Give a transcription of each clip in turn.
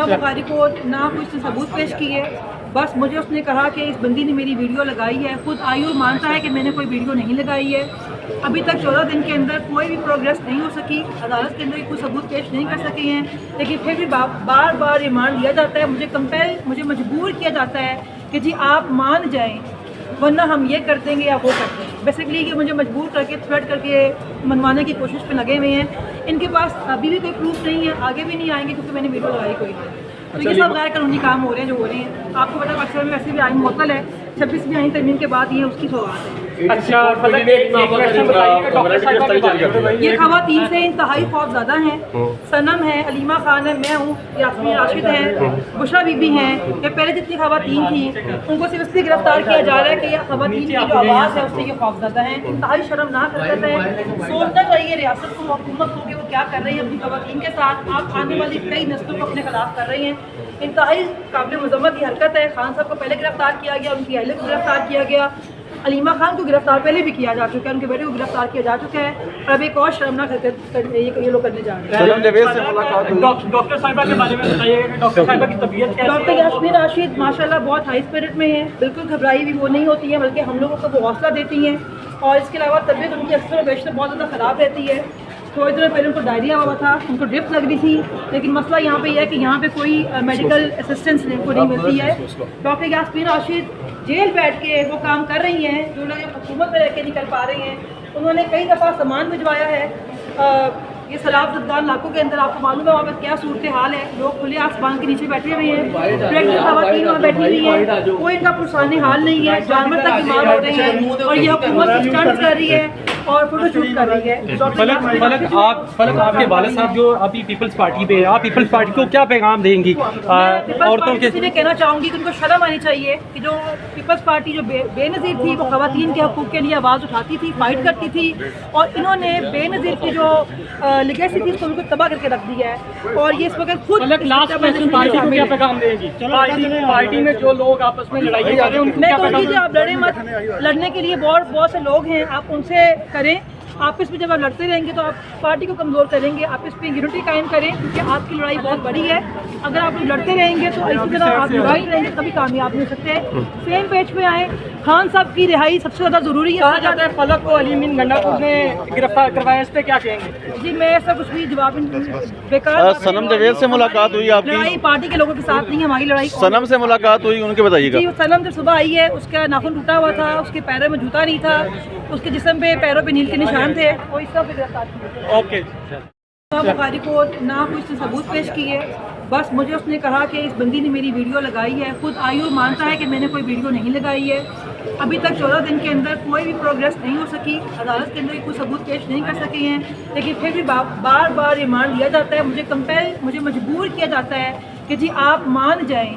बुखारी को ना कुछ सबूत पेश किए, बस मुझे उसने कहा कि इस बंदी ने मेरी वीडियो लगाई है। खुद आयु मानता है कि मैंने कोई वीडियो नहीं लगाई है। अभी तक 14 दिन के अंदर कोई भी प्रोग्रेस नहीं हो सकी, अदालत के अंदर कोई सबूत पेश नहीं कर सके हैं, लेकिन फिर भी बार बार रिमांड लिया जाता है। मुझे मजबूर किया जाता है कि जी आप मान जाएं, वरना हम ये कर देंगे या वो कर देंगे। बेसिकली ये मुझे मजबूर करके थ्रेट करके मनवाने की कोशिश पे लगे हुए हैं। इनके पास अभी भी कोई प्रूफ नहीं है, आगे भी नहीं आएंगे क्योंकि मैंने वीडियो लगाई कोई नहीं। तो ये सब गैर कानूनी काम हो रहे हैं जो हो रहे हैं। आपको पता पाकिस्तान में वैसे भी आइन मुअत्तल है, 26वीं आइन तरमीम के बाद ये उसकी सौगात है। अच्छा, ये खवातीन से इंतहाई खौफज़दा हैं। सनम है, अलीमा खान है, मैं हूँ, यास्मीन राशिद हैं, बुशरा बीबी हैं। ये पहले जितनी खवातीन थी उनको सिर्फ इसलिए गिरफ्तार किया जा रहा है कि यह खवातीन की जो आवाज़ है उससे ये खौफज़दा हैं। इंतहाई शर्मनाक हरकत है। सोचना चाहिए रियासत को, हुकूमत को कि वो क्या कर रही है अपनी खवातीन के साथ। आप आने वाली कई नस्लों को अपने खिलाफ कर रही हैं। इंतहाई काबिल मज़म्मत की हरकत है। खान साहब को पहले गिरफ्तार किया गया, उनकी अहलिया को गिरफ्तार किया गया, अलीमा खान को गिरफ्तार पहले भी किया जा चुका है, उनके बेटे को गिरफ्तार किया जा चुका है। और अब एक और शर्मनाक हरकत ये लोग करने जा रहे हैं। सनम जवेद से मुलाकात हुई। डॉक्टर साहिबा के बारे में बताइए, डॉक्टर साहिबा की तबीयत कैसी है? डॉक्टर यास्मीन राशिद माशाल्लाह बहुत हाई स्पिरिट में है, बिल्कुल घबराई भी वो नहीं होती है, बल्कि हम लोगों को वो हौसला देती हैं। और इसके अलावा तबीयत उनकी अक्सर बेशतर बहुत ज़्यादा ख़राब रहती है। थोड़ी देर पहले उनको डायरिया हुआ था, उनको ड्रिप लग रही थी, लेकिन मसला यहाँ पे यह है कि यहाँ पे कोई मेडिकल असिस्टेंस को नहीं मिलती है। डॉक्टर यास्मीन राशिद जेल बैठ के वो काम कर रही हैं जो लोग हुकूमत में रह के नहीं कर पा रही हैं। उन्होंने कई दफ़ा सामान भिजवाया है। ये सैलाब ज़दगान इलाकों के अंदर आपको मालूम है वहाँ पर क्या सूरत हाल है। लोग खुले आसमान के नीचे बैठे हुए हैं, प्रेगनेंट खवातीन वहाँ बैठी हुई हैं, कोई इनका पुरसाने हाल नहीं है, जानवर तक बीमार हो रहे हैं और ये हुकूमत स्टंट कर रही है और फोटो शूट कर रही है। फलक आपके वालिद साहब जो अभी पीपल्स पार्टी पे है, आप पीपल्स पार्टी को क्या पैगाम देंगी औरतों के? मैं कहना चाहूँगी कि उनको शर्म आनी चाहिए कि जो पीपल्स पार्टी जो बेनज़ीर थी वो खवातीन के हकूक़ के लिए आवाज़ उठाती थी, फाइट करती थी, और इन्होंने बेनज़ीर की जो लिगेसी थी उसको बिल्कुल तबाह करके रख दिया है। और ये इस वक्त खुद पार्टी को क्या पैगाम देगी? पार्टी में जो लोग आपस में लड़ाई कर रहे हैं उनको क्या पैगाम? आप लड़े मत, लड़ने के लिए बहुत से लोग हैं, आप उनसे करें। आपस में जब आप लड़ते रहेंगे तो आप पार्टी को कमज़ोर करेंगे। आप इस पर यूनिटी कायम करें क्योंकि आपकी लड़ाई बहुत बड़ी है। अगर आप लड़ते रहेंगे तो इसी तरह आप लड़ाई रहेंगे, कभी कामयाब नहीं हो सकते। सेम पेज पे आए। खान साहब की रिहाई सबसे ज़्यादा ज़रूरी है। कहा जाता है फलक को अली मीन गंडापुर ने गिरफ्तार करवाया, इस पर क्या कहेंगे? जी मैं ऐसा कुछ भी जवाब बेकार। सनम जवेद से मुलाकात हुई आपकी? लड़ाई पार्टी के लोगों के साथ नहीं, हमारी लड़ाई। सनम से मुलाकात हुई, उनके बताइएगा। जी सनम जब सुबह आई है उसका नाखून टूटा हुआ था, उसके पैरों में जूता नहीं था, उसके जिस्म पे पैरों पे नील के निशान थे, वो इस सब गिरफ्तार किए। ओके। बुखारी को ना कुछ सबूत पेश किए, बस मुझे उसने कहा कि इस बंदी ने मेरी वीडियो लगाई है। खुद आयु मानता है कि मैंने कोई वीडियो नहीं लगाई है। अभी तक 14 दिन के अंदर कोई भी प्रोग्रेस नहीं हो सकी, अदालत के अंदर कोई सबूत पेश नहीं कर सके हैं, लेकिन फिर भी बार बार रिमांड लिया जाता है। मुझे मजबूर किया जाता है कि जी आप मान जाएं,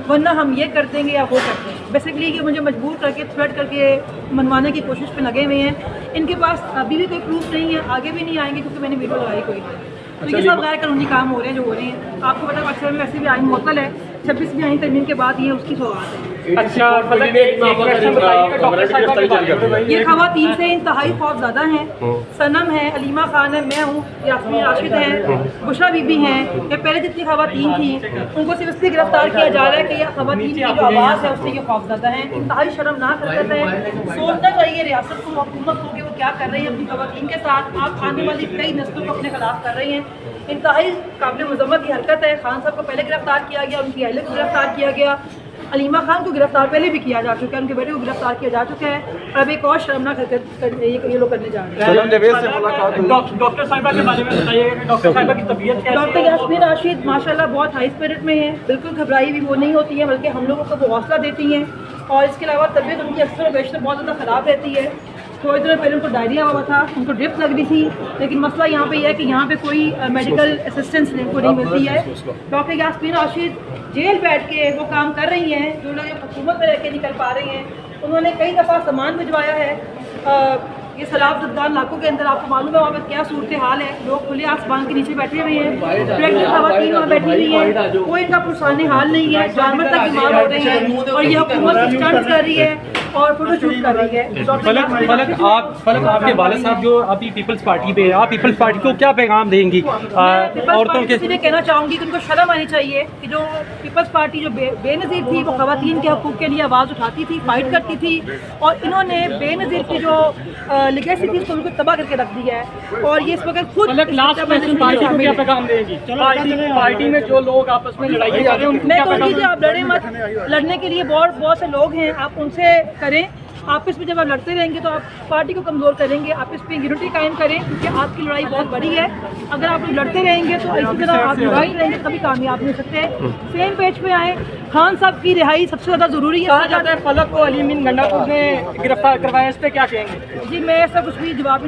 वरना हम ये कर देंगे या वो कर देंगे। बेसिकली ये मुझे मजबूर करके थ्रेट करके मनवाने की कोशिश पे लगे हुए हैं। इनके पास अभी भी कोई प्रूफ नहीं है, आगे भी नहीं आएंगे क्योंकि मैंने वीडियो लगाई कोई नहीं। तो ये सब गैर कानूनी काम हो रहे हैं जो हो रहे हैं। आपको पता पाकिस्तान में वैसे भी आइन मुअत्तल है, 26वीं आइन तरमीम के बाद ये उसकी सौगात है। अच्छा, ये खवातीन से इंतहाई खौफज़दा हैं। सनम है, अलीमा खान है, मैं हूँ, यास्मीन राशिद हैं, बुशरा बीबी हैं। ये पहले जितनी खवातीन थी उनको सिर्फ इसलिए गिरफ्तार किया जा रहा है कि यह खवातीन की जो आवाज़ है उससे ये खौफज़दा हैं। इंतहाई शर्मनाक हरकत है। सोचना चाहिए रियासत को, हुकूमत को कि वो क्या कर रही है अपनी खवातीन के साथ। आप आने वाली कई नस्लों को अपने खिलाफ कर रही हैं। इंतहाई काबिल मज़म्मत की हरकत है। खान साहब को पहले गिरफ्तार किया गया, उनकी अहलिया को गिरफ्तार किया गया, अलीमा खान को गिरफ्तार पहले भी किया जा चुका है, उनके बेटे को गिरफ्तार किया जा चुका है। और अब एक और शर्मनाक हरकत ये लोग करने जा रहे हैं। सनम जवेद से मुलाकात हुई। डॉक्टर साहिबा के बारे में बताइए, डॉक्टर साहिबा की तबीयत कैसी है? डॉक्टर यास्मीन राशिद माशाल्लाह बहुत हाई स्पिरिट में है, बिल्कुल घबराई भी वो नहीं होती है, बल्कि हम लोगों को वो हौसला देती हैं। और इसके अलावा तबीयत उनकी अक्सर बेशतर बहुत ज़्यादा ख़राब रहती है। थोड़ी देर पहले उनको डायरिया हुआ था, उनको ड्रिप लग रही थी, लेकिन मसला यहाँ पे यह है कि यहाँ पे कोई मेडिकल असिस्टेंस को नहीं मिलती है। डॉक्टर यास्मीन राशिद जेल बैठ के वो काम कर रही हैं जो लोग हुकूमत में रह के नहीं कर पा रही हैं। उन्होंने कई दफ़ा सामान भिजवाया है। ये सैलाब ज़दगान इलाकों के अंदर आपको मालूम है वहाँ पर क्या सूरत हाल है। लोग खुले आसमान के नीचे बैठे हुए हैं, प्रेगनेंट खवातीन वहाँ बैठी हुई हैं, कोई इनका पुरसाने हाल नहीं है, जानवर तक बीमार हो रहे हैं और ये हुकूमत स्टंट कर रही है اور فوٹو شوٹ کر رہی ہے. فلک آپ کے والد صاحب جو ابھی پیپلز پارٹی پہ ہے، آپ پیپلز پارٹی کو کیا پیغام دیں گی عورتوں کے؟ میں کہنا چاہوں گی کہ ان کو شرم آنی چاہیے کہ جو پیپلز پارٹی جو بے نظیر تھی وہ خواتین کے حقوق کے لیے آواز اٹھاتی تھی، فائٹ کرتی تھی، اور انہوں نے بے نظیر کی جو لیگیسی تھی اس کو بالکل تباہ کر کے رکھ دیا ہے. اور یہ اس وقت خود پارٹی کو کیا پیغام دیں گی؟ پارٹی میں جو لوگ آپس میں لڑائی کر رہے ہیں میں کہوں گی کہ آپ لڑیں مت. لڑنے کے لیے بہت سے لوگ ہیں، آپ ان سے کریں. آپس میں جب آپ لڑتے رہیں گے تو آپ پارٹی کو کمزور کریں گے. آپس میں یونٹی قائم کریں کیونکہ آپ کی لڑائی بہت بڑی ہے. اگر آپ لڑتے رہیں گے تو اسی طرح آپ لڑائی رہیں گے کبھی کامیاب نہیں ہو سکتے. سیم پیج پہ آئیں. خان صاحب کی رہائی سب سے زیادہ ضروری ہے. کہا جاتا ہے فلک کو علی امین گنڈا نے گرفتار کروایا، اس پہ کیا کہیں گے؟ جی میں ایسا کچھ بھی جواب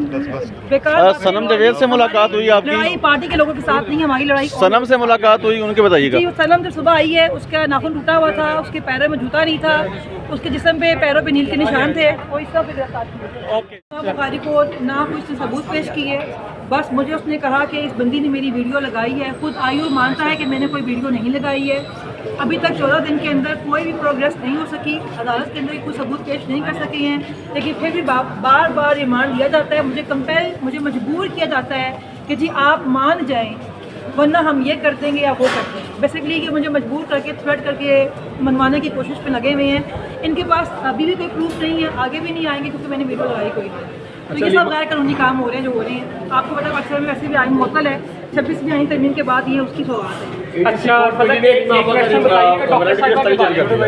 بیکار. صنم جاوید سے ملاقات ہوئی آپ لڑائی کی؟ پارٹی کے لوگوں کے ساتھ نہیں ہے، ہماری لڑائی. صنم سے ملاقات ہوئی، ان کے بتائیے گا. جی صنم جب صبح آئی ہے اس کا ناخن ٹوٹا ہوا تھا، اس کے پیروں میں جوتا نہیں تھا، اس کے جسم پہ پیروں پہ نیل کے نشان تھے. وہ اس طرح پہ گرفتار کیا. بخاری کو نہ کوئی اس نے ثبوت پیش کی ہے، بس مجھے اس نے کہا کہ اس بندی نے میری ویڈیو لگائی ہے. خود آئیو مانتا ہے کہ میں نے کوئی ویڈیو نہیں لگائی ہے. ابھی تک 14 دن کے اندر کوئی بھی پروگریس نہیں ہو سکی، عدالت کے اندر کوئی ثبوت پیش نہیں کر سکے ہیں. لیکن پھر بھی بار بار ریمانڈ لیا جاتا ہے. مجھے مجبور کیا جاتا ہے کہ جی آپ مان جائیں ورنہ ہم یہ کر دیں گے یا وہ کر دیں گے. بیسکلی کہ مجھے مجبور کر کے تھریٹ کر کے منوانے کی کوشش پہ لگے ہوئے ہیں. ان کے پاس ابھی بھی کوئی پروف نہیں ہے، آگے بھی نہیں آئیں گے کیونکہ میں نے ویڈیو لگائی کوئی نہیں. تو یہ سب غیر قانونی کام ہو رہے ہیں جو ہو رہے ہیں. آپ کو پتا اکثر میں ویسے بھی آئین معطل ہے. 26ویں آئین ترمیم کے بعد یہ اس کی سوغات ہے. اچھا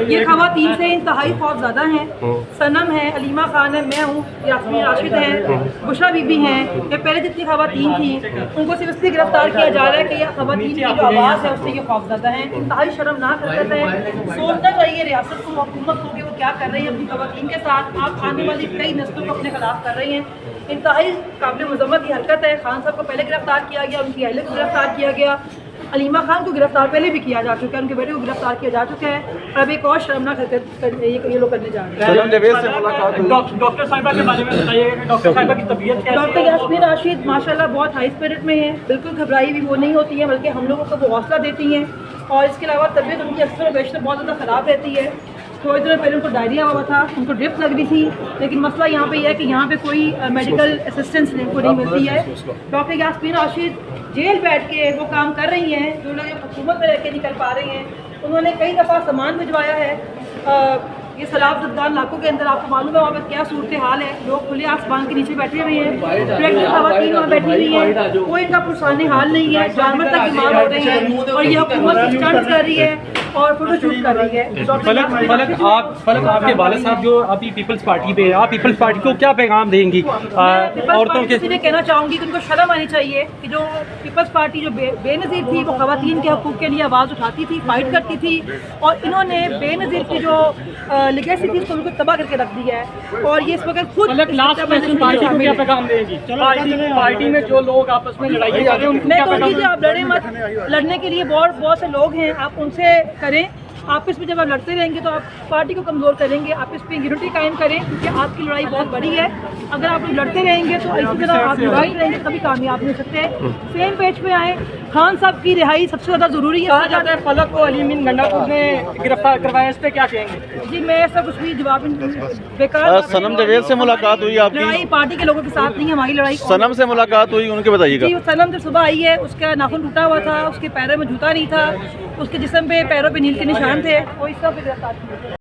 یہ خواتین سے انتہائی خوف زدہ ہیں. صنم ہے، علیمہ خان ہے، میں ہوں، یاسمین راشد ہیں، بشرا بی بی ہیں. یہ پہلے جتنی خواتین تھیں ان کو صرف اس لیے گرفتار کیا جا رہا ہے کہ یہ خواتین کی جو آواز ہے اس سے یہ خوف زدہ ہیں. انتہائی شرمناک حرکت ہے. سوچنا چاہیے ریاست کو، حکومت کو کہ وہ کیا کر رہی ہے اپنی خواتین کے ساتھ. آپ آنے والی کئی نسلوں کو اپنے خلاف کر رہی ہیں. انتہائی قابل مذمت کی حرکت ہے. خان صاحب کو پہلے گرفتار کیا گیا، ان کی اہلیہ کو گرفتار کیا گیا. علیمہ خان کو گرفتار پہلے بھی کیا جا چکا ہے، ان کے بیٹے کو گرفتار کیا جا چکا ہے. اور اب ایک اور شرمناک حرکت یہ لوگ کرنے جا رہے ہیں. صنم جاوید سے ملاقات ہوئی. ڈاکٹر صاحبہ کے بارے میں بتائیے کہ ڈاکٹر صاحبہ کی طبیعت کیسی ہے؟ ڈاکٹر یاسمین راشد ماشاءاللہ بہت ہائی اسپرٹ میں ہیں. بالکل گھبرائی ہوئی وہ نہیں ہوتی ہیں، بلکہ ہم لوگوں کو وہ حوصلہ دیتی ہیں. اور اس کے علاوہ طبیعت ان کی اکثر و بیشتر بہت زیادہ خراب رہتی ہے. تھوڑے دنوں پہلے ان کو ڈائریا ہوا تھا، ان کو ڈرپس لگ رہی تھی. لیکن مسئلہ یہاں پہ یہ ہے کہ یہاں پہ کوئی میڈیکل اسسٹنس ان کو نہیں ملتی ہے. ڈاکٹر یاسمین راشد جیل بیٹھ کے وہ کام کر رہی ہیں جو لوگ حکومت میں رہ کے نہیں کر پا رہی ہیں. انہوں نے کئی دفعہ سامان بھجوایا ہے. یہ سیلاب زدہ علاقوں کے اندر آپ کو معلوم ہے وہاں پہ کیا صورتحال ہے. لوگ کھلے آسمان کے نیچے بیٹھے ہوئے ہیں، پریگننٹ خواتین وہاں بیٹھی ہوئی ہیں، کوئی ان کا پرسان حال نہیں ہے. جانور تک بیمار ہو رہے ہیں اور یہ حکومت اسٹنٹ کر رہی ہے اور فوٹو شوٹ کر رہی ہے. فلک آپ کے والد صاحب جو ابھی پیپلز پارٹی پہ ہے، آپ پیپلز پارٹی کو کیا پیغام دیں گی عورتوں کے؟ میں کہنا چاہوں گی کہ ان کو شرم آنی چاہیے کہ جو پیپلز پارٹی جو بے نظیر تھی وہ خواتین کے حقوق کے لیے آواز اٹھاتی تھی، فائٹ کرتی تھی، اور انہوں نے بے نظیر کی جو لیگیسی تھی اس کو بالکل تباہ کر کے رکھ دیا ہے. اور یہ اس وقت خود پارٹی کو کیا پیغام دیں گی؟ پارٹی میں جو لوگ آپس میں لڑائی کر رہے ہیں میں کہوں گی کہ آپ لڑیں مت. لڑنے کے لیے بہت سے لوگ ہیں، آپ ان سے کریں. آپس میں جب آپ لڑتے رہیں گے تو آپ پارٹی کو کمزور کریں گے. آپس میں یونٹی قائم کریں کیونکہ آپ کی لڑائی بہت بڑی ہے. اگر آپ لڑتے رہیں گے تو اسی طرح آپ لڑائی رہیں گے کبھی کامیاب نہیں ہو سکتے. سیم پیج پہ آئیں. خان صاحب کی رہائی سب سے زیادہ ضروری ہے. کہا جاتا ہے فلک کو علی امین گنڈا نے گرفتار کروایا، اس پہ کیا کہیں گے؟ جی میں ایسا کچھ بھی جواب بیکار. صنم جاوید سے ملاقات ہوئی آپ لڑائی کی؟ پارٹی کے لوگوں کے ساتھ نہیں ہے، ہماری لڑائی. صنم سے ملاقات ہوئی، ان کے بتائیے گا. جی صنم جب صبح آئی ہے اس کا ناخن ٹوٹا ہوا تھا، اس کے پیروں میں جوتا نہیں تھا، اس کے جسم پہ پیروں پہ نیل کے نشان تھے. وہ اس طرح پہ گرفتار کیا.